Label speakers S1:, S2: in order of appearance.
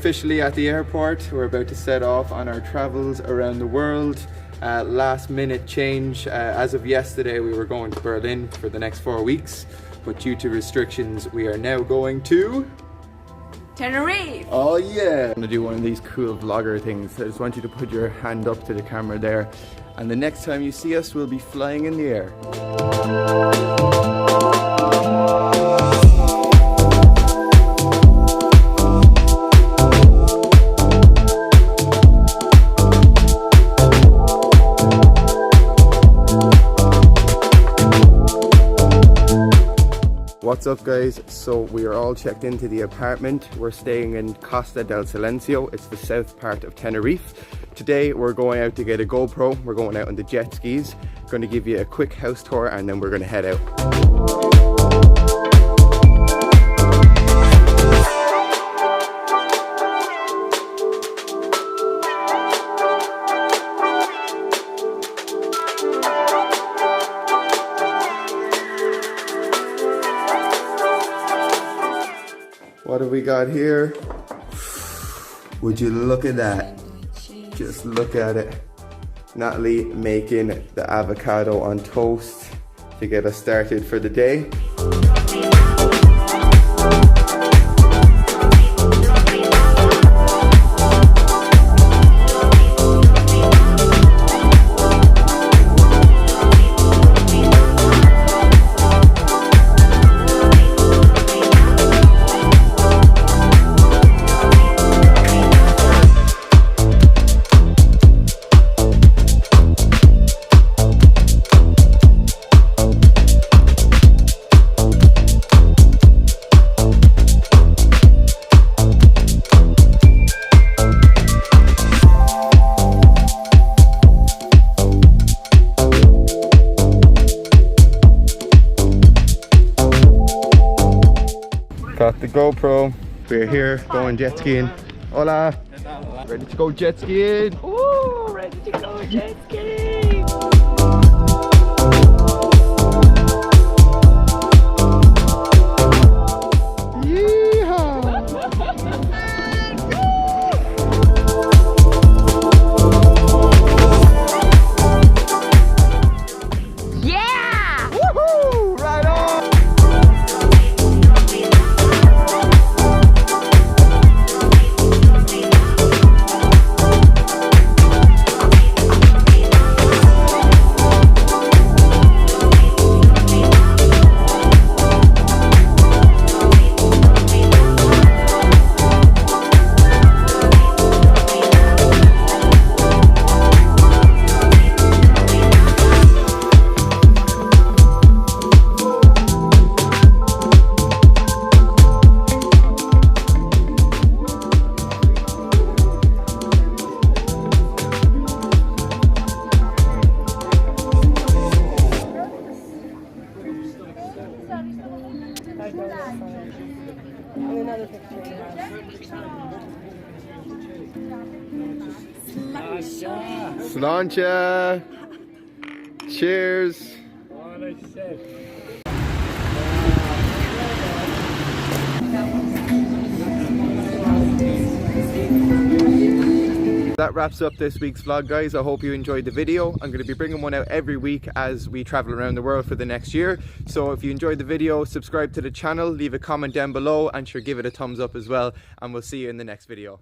S1: officially at the airport. We're about to set off on our travels around the world. Last minute change. As of yesterday, we were going to Berlin for the next 4 weeks, but due to restrictions, we are now going to
S2: Canary.
S1: Oh yeah! I'm gonna do one of these cool vlogger things. I just want you to put your hand up to the camera there, and the next time you see us, we'll be flying in the air. What's up guys? So we are all checked into the apartment. We're staying in Costa del Silencio. It's the south part of Tenerife. Today we're going out to get a GoPro. We're going out on the jet skis. Going to give you a quick house tour and then we're going to head out. What have we got here? Would you look at that? Just look at it. Natalie making the avocado on toast to get us started for the day. Got the GoPro. We're here going jet skiing. Hola! Ready to go jet skiing?
S2: Ooh, ready to go jet skiing!
S1: Sláinte! Cheers! That wraps up this week's vlog guys. I hope you enjoyed the video. I'm going to be bringing one out every week as we travel around the world for the next year. So if you enjoyed the video, subscribe to the channel, leave a comment down below and sure give it a thumbs up as well, and we'll see you in the next video.